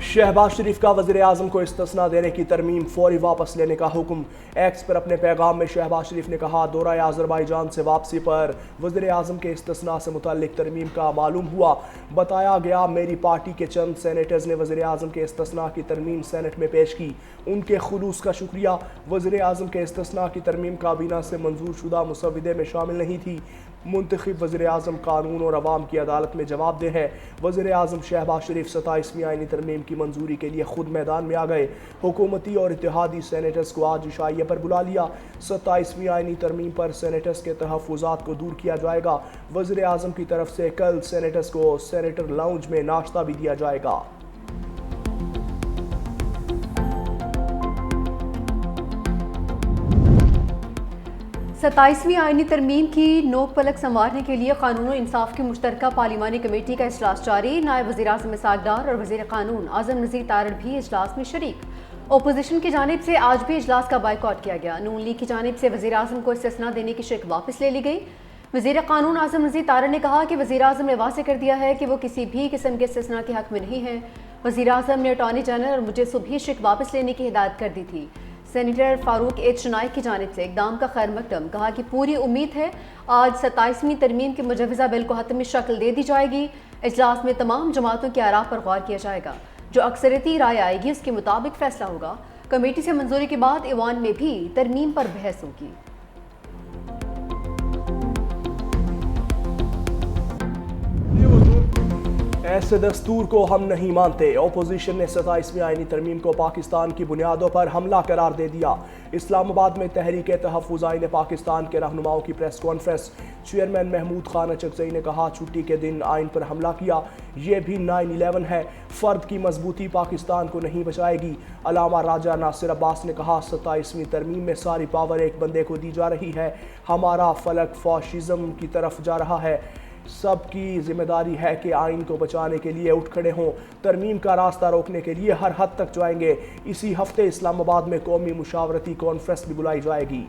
शहबाज शरीफ का वज़ीर आज़म को इस्तिस्ना देने की तरमीम फौरी वापस लेने का हुक्म। एक्स पर अपने पैगाम में शहबाज शरीफ ने कहा, दौरा अज़रबैजान से वापसी पर वज़ीर आज़म के इस्तिस्ना से मुतल्लिक तरमीम का मालूम हुआ। बताया गया, मेरी पार्टी के चंद सेनेटर्स ने वज़ीर आज़म के इस्तिस्ना की तरमीम सेनेट में पेश की। उनके खुलूस का शुक्रिया। वज़ीर आज़म के इस्तिस्ना की तरमीम काबीना से मंजूर शुदा मुसविदे में शामिल नहीं थी। मुंतखब वज़ीर आज़म कानून और अवाम की अदालत में जवाबदेह है। वज़ीर आज़म शहबाज शरीफ 27वीं आईनी तरमीम की मंजूरी के लिए खुद मैदान में आ गए। हुकूमती और इत्तेहादी सेनेटर्स को आज इशाइया पर बुला लिया। 27वीं आईनी तरमीम पर सेनेटर्स के तहफ़्फ़ुज़ात को दूर किया जाएगा। वज़ीर आज़म की तरफ से कल सेनेटर्स को सेनेटर लाउंज में नाश्ता भी दिया जाएगा। 27वीं आईनी तरमीम की नोक पलक संवारने के लिए कानून और इंसाफ की मुश्तरका पार्लिमानी कमेटी का इजलास जारी। नायब वज़ीर आज़म इसहाक़ डार और वज़ीर कानून आज़म नज़ीर तारड़ भी इजलास में शरीक। अपोजिशन की जानिब से आज भी इजलास का बाइकआउट किया गया। नून लीग की जानिब से वज़ीर आज़म को इस्तिस्ना देने की शिक वापस ले ली गई। वज़ीर कानून आज़म नज़ीर तारड़ ने कहा कि वज़ीर आज़म ने वाज़ेह कर दिया है कि वो किसी भी किस्म के इस्तिस्ना के हक़ में नहीं है। वज़ीर आज़म ने अटॉर्नी जनरल और मुझे सुबह शिक वापस लेने की हिदायत कर दी थी। सेनेटर फारूक एच नाइक की जानिब से इक़दाम का खैर मकदम। कहा कि पूरी उम्मीद है आज 27वीं तरमीम के मुजवज़ा बिल को हतमी शक्ल दे दी जाएगी। इजलास में तमाम जमातों के आराह पर गौर किया जाएगा। जो अक्सरियती राय आएगी उसके मुताबिक फैसला होगा। कमेटी से मंजूरी के बाद ईवान में भी तरमीम पर बहस होगी। ऐसे दस्तूर को हम नहीं मानते। अपोजिशन ने 27वीं आईनी तरमीम को पाकिस्तान की बुनियादों पर हमला करार दे दिया। इस्लामाबाद में तहरीक तहफ़्फ़ुज़ आईन पाकिस्तान के रहनुमाओं की press conference. Chairman Mahmood Khan Achakzai ने कहा, छुट्टी के दिन आइन पर हमला किया, ये भी 9/11 है। फ़र्द की मजबूती पाकिस्तान को नहीं बचाएगी। अलामा राजा नासिर अब्बास ने कहा, 27वीं तरमीम में सारी पावर एक बंदे को दी जा रही है। हमारा फलक फाशिज़म की तरफ जा रहा है। सबकी जिम्मेदारी है कि आइन को बचाने के लिए उठ खड़े हों। तरमीम का रास्ता रोकने के लिए हर हद तक जाएंगे। इसी हफ्ते इस्लामाबाद में कौमी मुशावरती कॉन्फ्रेंस भी बुलाई जाएगी।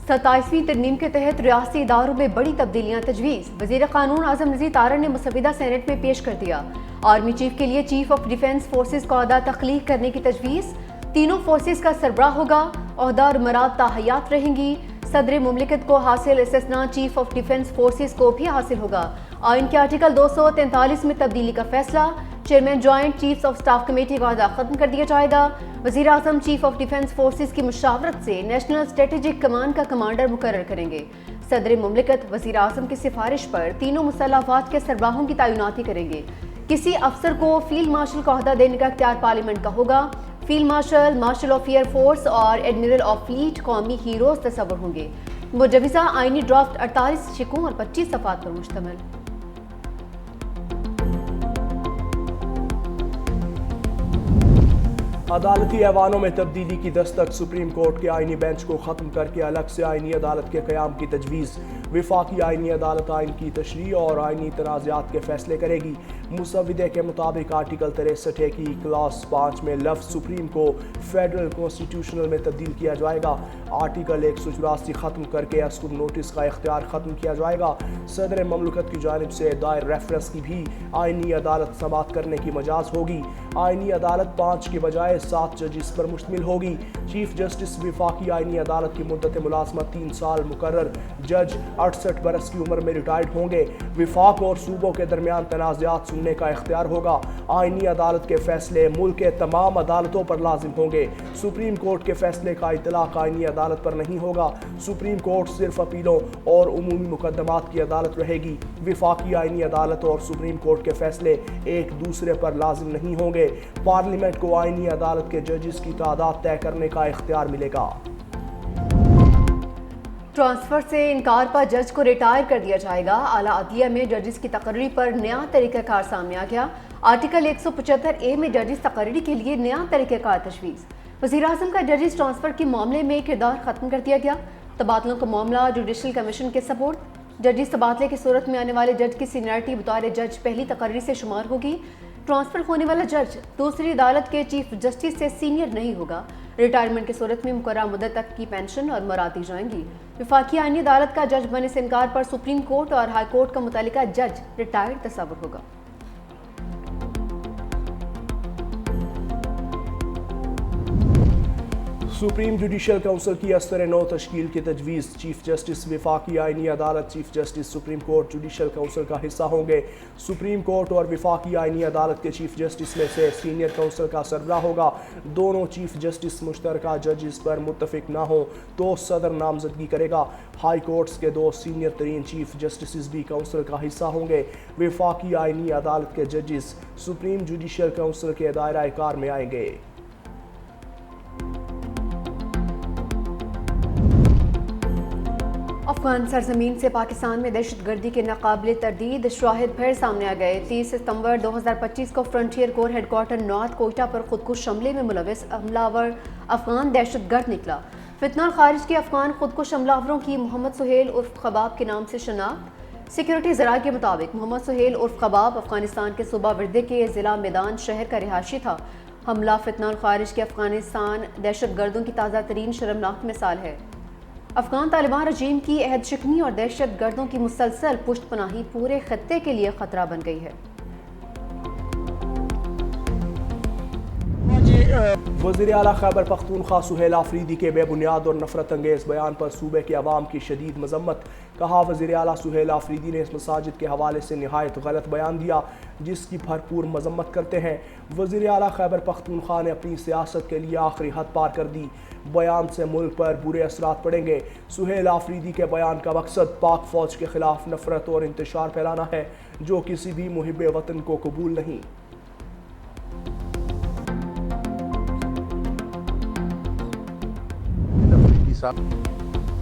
27वीं तरमीम के तहत रियासती इदारों में बड़ी तब्दीलियां तजवीज़। वज़ीर कानून आज़म नज़ीर तारड़ ने मुसविदा सेनेट में पेश कर दिया। आर्मी चीफ के लिए चीफ ऑफ डिफेंस फोर्सेज का ओहदा तख्लीक करने की तजवीज़। तीनों फोर्सेज का सरबराह होगा। ओहदा और मराद ताहयात रहेंगी। सदर मुमलिकत को हासिल इस्तिस्ना चीफ ऑफ डिफेंस फोर्सेज को भी हासिल होगा। आइन के आर्टिकल 243 में तब्दीली का फैसला। Chairman joint chiefs of staff committee का ओहदा खत्म कर दिया जाएगा। वज़ीर आज़म चीफ ऑफ डिफेंस फोर्सेज की मुशावरत से नेशनल स्ट्रेटेजिक कमांड का कमांडर मुकर्रर करेंगे। सदर मुमलिकत वज़ीर आज़म की सिफारिश पर तीनों मुसल्लह अफ़वाज के सरबराहों की तैनाती करेंगे। किसी अफसर को फील्ड मार्शल का ओहदा देने का इख्तियार पार्लियामेंट का होगा। Field marshal, marshal of air force और एडमिरल ऑफ फ्लीट कौमी हीरोज तस्वर होंगे। मुजवज़ा आईनी ड्राफ्ट 48 शिकों और 25 सफ़ात पर मुश्तमिल। अदालती ऐवानों में तब्दीली की दस्तक। सुप्रीम कोर्ट के आईनी बेंच को ख़त्म करके अलग से आईनी अदालत के क़याम की तजवीज़। विफाकी आईनी अदालत आइन की तशरीह और आईनी तनाज़ात के फैसले करेगी। मुसविदे के मुताबिक आर्टिकल 63 की क्लास 5 में लफ्ज़ सुप्रीम को फेडरल कॉन्स्टिट्यूशनल में तब्दील किया जाएगा। आर्टिकल 184 ख़त्म करके अस्कुर नोटिस का इख्तियार ख़त्म किया जाएगा। सदर ममलकत की जानिब से दायर रेफरेंस की भी आईनी अदालत समाअत करने की मजाज होगी। आईनी अदालत 5 के बजाय 7 जजिस पर मुश्तमिल होगी। चीफ जस्टिस विफाकी आईनी अदालत की मुद्दत मुलाजमत 3 साल मुकर्रर। जज 68 बरस की उम्र में रिटायर्ड होंगे। विफाक और सूबों के दरमियान तनाज़ात सुनने का इख्तियार होगा। आईनी अदालत के फैसले मुल्क के तमाम अदालतों पर लाजिम होंगे। सुप्रीम कोर्ट के फैसले का इतलाक आईनी अदालत पर नहीं होगा। सुप्रीम कोर्ट सिर्फ अपीलों और उमूमी मुकदमात की अदालत रहेगी। विफाकी आईनी अदालत और सुप्रीम कोर्ट के फैसले एक दूसरे पर लाजिम नहीं होंगे। पार्लियामेंट को आईनी अदालत के जजेस की तादाद तय करने का इख्तियार मिलेगा। ट्रांसफर से इनकार पर जज को रिटायर कर दिया जाएगा। आला अदलिया में जजेस की तकर्री पर नया तरीक़ाकार सामने आ गया। आर्टिकल 175A में जजेस तकर्री के लिए नया तरीक़ाकार तजवीज़। वज़ीर आज़म का जजेस ट्रांसफर के मामले में किरदार ख़त्म कर दिया गया। तबादलों का मामला जुडिशल कमीशन के सपोर्ट। जजेस तबादले की सूरत में आने वाले जज की सीनियरिटी बतौर जज पहली तकर्री से शुमार होगी। ट्रांसफर होने वाला जज दूसरी अदालत के चीफ जस्टिस से सीनियर नहीं होगा। रिटायरमेंट की सूरत में मुकर्रर मुद्दत तक की पेंशन और मराद दी जाएंगी। विफाकी आईनी अदालत का जज बनने से इनकार पर सुप्रीम कोर्ट और हाई कोर्ट का मुतल्लिका जज रिटायर्ड तस्वर होगा। सुप्रीम जुडिशल काउंसिल की अस्तर नौ तश्कील की तजवीज़। चीफ जस्टिस वफाकी आइनी अदालत chief justice supreme court judicial council का हिस्सा होंगे। सुप्रीम कोर्ट और वफाकी आइनी अदालत के चीफ जस्टिस में से सीनियर काउंसिल का सरबराह होगा। दोनों चीफ जस्टिस मुश्तरका जजेस पर मुत्तफिक ना हो तो सदर नामजदगी करेगा। हाई कोर्ट्स के दो सीनियर तरीन चीफ जस्टिस भी काउंसिल का हिस्सा होंगे। वफाकी आइनी अदालत के जजेस सुप्रीम जुडिशल काउंसिल के दायरा कार में आएंगे। अफगान सरजमीन से पाकिस्तान में दहशतगर्दी के नाकाबिल तरदीद शाहिद फिर सामने आ गए। 30 सितंबर 2025 को frontier core headquarter north Quetta पर खुदकुश हमले में मुलविस हमलावर अफगान दहशतगर्द निकला। फितना और खारिज के अफगान खुदकुश हमलावरों की मोहम्मद सुहेल उर्फ खबाब के नाम से शनाख्त। सिक्योरिटी ज़राए के मुताबिक मोहम्मद सुहेल उर्फ खबाब अफगानिस्तान के सूबा वर्दे के ज़िला मैदान शहर का रिहायशी था। हमला फितना और खारिज के अफगानिस्तान दहशतगर्दों की ताज़ा तरीन शर्मनाक मिसाल है। अफगान तालिबान रजीम की अहद शिकनी और दहशत गर्दों की मुसलसल पुष्ट पनाही पूरे खत्ते के लिए खतरा बन गई है। वज़ीर आला खैबर पख्तूनख्वा सुहेल आफरीदी के बेबुनियाद और नफरत अंगेज़ बयान पर सूबे के अवाम की शदीद मजम्मत। कहा, वज़ीर आला सुहेल आफरीदी ने इस मसाजिद के हवाले से निहायत गलत बयान दिया जिसकी भरपूर मजम्मत करते हैं। वज़ीर आला खैबर पख्तूनख्वा ने अपनी सियासत के लिए आखिरी हद पार कर दी। बयान से मुल्क पर बुरे असरात पड़ेंगे। सुहेल आफरीदी के बयान का मकसद पाक फौज के खिलाफ नफरत और इंतशार फैलाना है जो किसी भी मुहिब वतन को कबूल नहीं।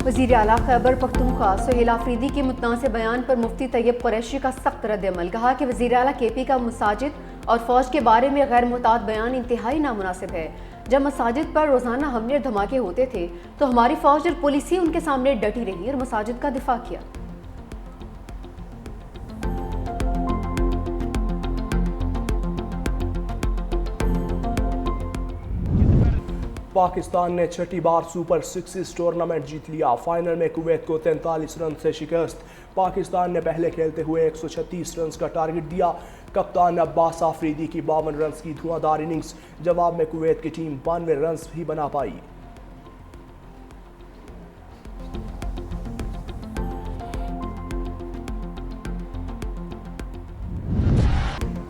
वज़ीर आला खैबर पख्तूनख्वा सुहेल आफरीदी के मुतनाज़िर बयान पर मुफ्ती तैयब कुरैशी का सख्त रद्द-ए-अमल। कहा कि वज़ीर आला केपी का मसाजिद और फौज के बारे में गैर मुताद बयान इंतहाई नामुनासिब है। जब मसाजिद पर रोजाना हमले और धमाके होते थे तो हमारी फौज और पुलिस ही उनके सामने डटी रही और मसाजिद का दिफा किया। पाकिस्तान ने छठी बार सुपर सिक्स टूर्नामेंट जीत लिया। फाइनल में कुवैत को 43 रन से शिकस्त। पाकिस्तान ने पहले खेलते हुए 136 रन का टारगेट दिया। कप्तान अब्बास आफरीदी की 52 रन की धुआंधार इनिंग्स। जवाब में कुवैत की टीम 92 रन भी बना पाई।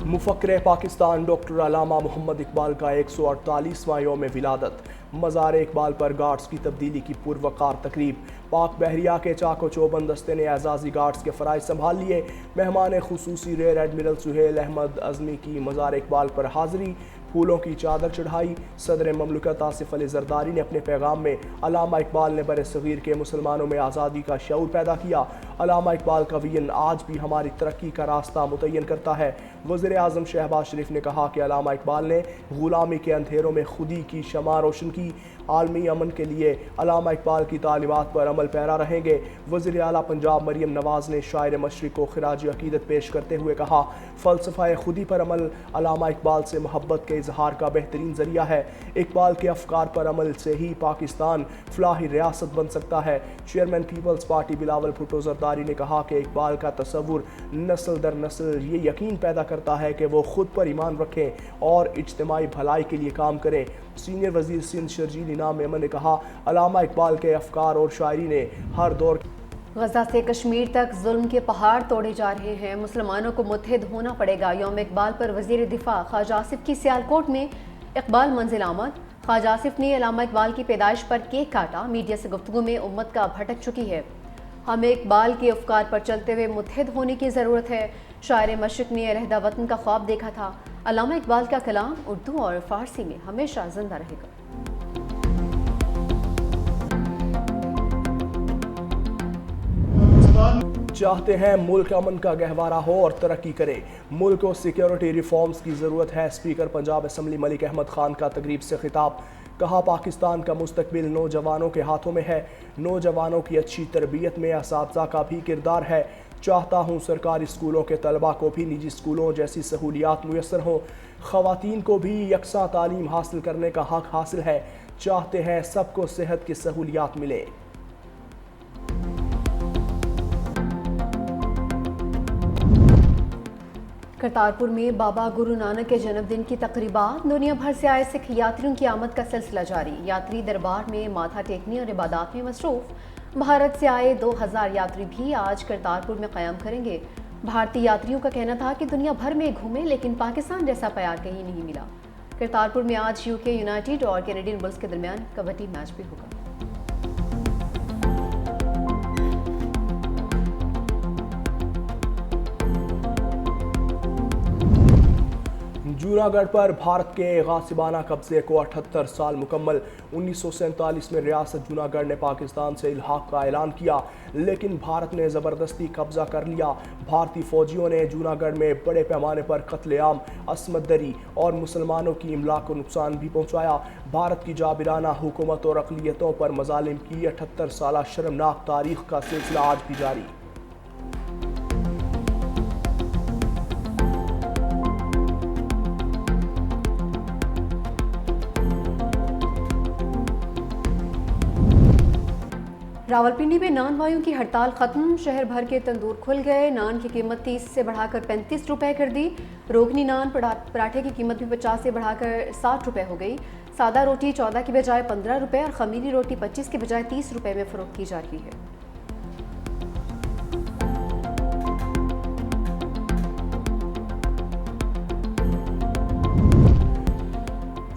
मुफक्किर पाकिस्तान डॉक्टर अल्लामा मोहम्मद इकबाल का 148वां यौम विलादत। मज़ार इकबाल पर गार्ड्स की तब्दीली की पुरवकार तकरीब। पाक बहरिया के चाको चौबंद दस्ते ने एजाजी गार्ड्स के फ़राइज़ संभाल लिए। मेहमान खुसूसी रेयर एडमिरल सुहेल अहमद अज़मी की मज़ार इकबाल पर हाज़री। फूलों की चादर चढ़ाई। सदर ममलकत आसिफ अली ज़रदारी ने अपने पैगाम में अल्लामा इकबाल ने बर सग़ीर के मुसलमानों में आज़ादी का शऊर पैदा किया। अल्लामा इकबाल का विजन आज भी हमारी तरक्की का रास्ता मुतय्यन करता है। वज़ीर आज़म शहबाज शरीफ ने कहा कि अल्लामा इकबाल ने ग़ुलामी के अंधेरों में खुदी की शमा रोशन की। आलमी अमन के लिए अल्लामा इकबाल की तालीमात पर अमल पैरा रहेंगे। वज़ीर आला पंजाब मरियम नवाज़ ने शायर मशरिक़ को खिराज अक़ीदत पेश करते हुए कहा, फ़लसफ़ा खुदी पर अमल अल्लामा इकबाल से मोहब्बत के इजहार का बेहतरीन ज़रिया है। इकबाल के अफ़कार पर अमल से ही पाकिस्तान फ़लाही रियासत बन सकता है। चेयरमैन पीपल्स पार्टी बिलावल भुट्टो ज़रदारी ने कहा कि इकबाल का तसव्वुर नस्ल दर नस्ल ये यकीन पैदा करता है कि वो खुद पर ईमान रखें और इज्तिमाई भलाई के लिए काम करें। सीनियर वज़ीर सिंध शर्जील इनाम मेमन ने कहा, अल्लामा इकबाल के अफ़कार और शायरी ने हर दौर गजा से कश्मीर तक जुल्म के पहाड़ तोड़े जा रहे हैं। मुसलमानों को मुत्तहिद होना पड़ेगा। यौम इकबाल पर वज़ीर दिफा ख्वाजा आसिफ की सियालकोट में इकबाल मंजिल आमद। ख्वाजा आसिफ ने अल्लामा इकबाल की पैदाइश पर केक काटा। मीडिया से गुफ्तगू में उम्मत का भटक चुकी है। हमें इकबाल के अफ़कार पर चलते हुए मुत्तहिद होने की ज़रूरत है। शायर मशरिक़ ने अलहदा वतन का ख्वाब देखा था। अल्लामा इकबाल का कलाम उर्दू और फ़ारसी में हमेशा ज़िंदा रहेगा। चाहते हैं मुल्क अमन का गहवारा हो और तरक्की करे। मुल्क को सिक्योरिटी रिफॉर्म्स की ज़रूरत है। स्पीकर पंजाब असम्बली मलिक अहमद खान का तकरीब से खिताब। कहा, पाकिस्तान का मुस्तकबिल नौजवानों के हाथों में है। नौजवानों की अच्छी तरबियत में असातिज़ा का भी किरदार है। चाहता हूँ सरकारी स्कूलों के तलबा को भी निजी स्कूलों जैसी सहूलियात मुयस्सर हों। ख़वातीन को भी यकसा तालीम हासिल करने का हक़ हासिल है। चाहते हैं सबको सेहत की सहूलियात मिले। کرتارپور میں بابا گرو نانک کے جنم دن کی تقریبات، دنیا بھر سے آئے سکھ یاتریوں کی آمد کا سلسلہ جاری، یاتری دربار میں ماتھا ٹیکنے اور عبادات میں مصروف۔ بھارت سے آئے 2000 یاتری بھی آج کرتارپور میں قیام کریں گے۔ بھارتی یاتریوں کا کہنا تھا کہ دنیا بھر میں گھومے لیکن پاکستان جیسا پیار کہیں نہیں ملا۔ کرتارپور میں آج UK یونائیٹڈ اور کینیڈین بلز کے درمیان کبڈی میچ بھی ہوگا۔ جونا گڑھ پر بھارت کے غاصبانہ قبضے کو 78 سال مکمل۔ 1947 میں ریاست جونا گڑھ نے پاکستان سے الحاق کا اعلان کیا، لیکن بھارت نے زبردستی قبضہ کر لیا۔ بھارتی فوجیوں نے جونا گڑھ میں بڑے پیمانے پر قتل عام، عصمت دری اور مسلمانوں کی املاک کو نقصان بھی پہنچایا۔ بھارت کی جابرانہ حکومت اور اقلیتوں پر مظالم کی 78 سالہ شرمناک تاریخ کا سلسلہ آج بھی جاری۔ راولپنڈی میں نان وایوں کی ہڑتال ختم، شہر بھر کے تندور کھل گئے، نان کی قیمت 30 سے بڑھا کر 35 روپے کر دی، روغنی نان پراٹھے کی قیمت بھی 50 سے بڑھا کر 60 روپے ہو گئی، سادہ روٹی 14 کی بجائے 15 روپے اور خمیری روٹی 25 کی بجائے 30 روپے میں فروخت کی جا رہی ہے۔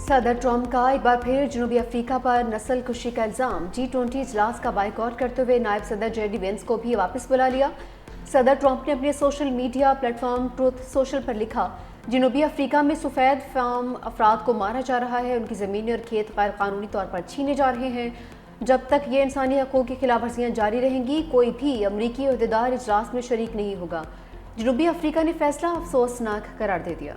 صدر ٹرمپ کا ایک بار پھر جنوبی افریقہ پر نسل کشی کا الزام، G20 اجلاس کا بائیکاٹ کرتے ہوئے نائب صدر JD وینس کو بھی واپس بلا لیا۔ صدر ٹرمپ نے اپنے social media platform Truth Social پر لکھا، جنوبی افریقہ میں سفید فام افراد کو مارا جا رہا ہے، ان کی زمینیں اور کھیت غیر قانونی طور پر چھینے جا رہے ہیں۔ جب تک یہ انسانی حقوق کی خلاف ورزیاں جاری رہیں گی، کوئی بھی امریکی عہدیدار اجلاس میں شریک نہیں ہوگا۔ جنوبی افریقہ نے فیصلہ افسوسناک قرار دے دیا۔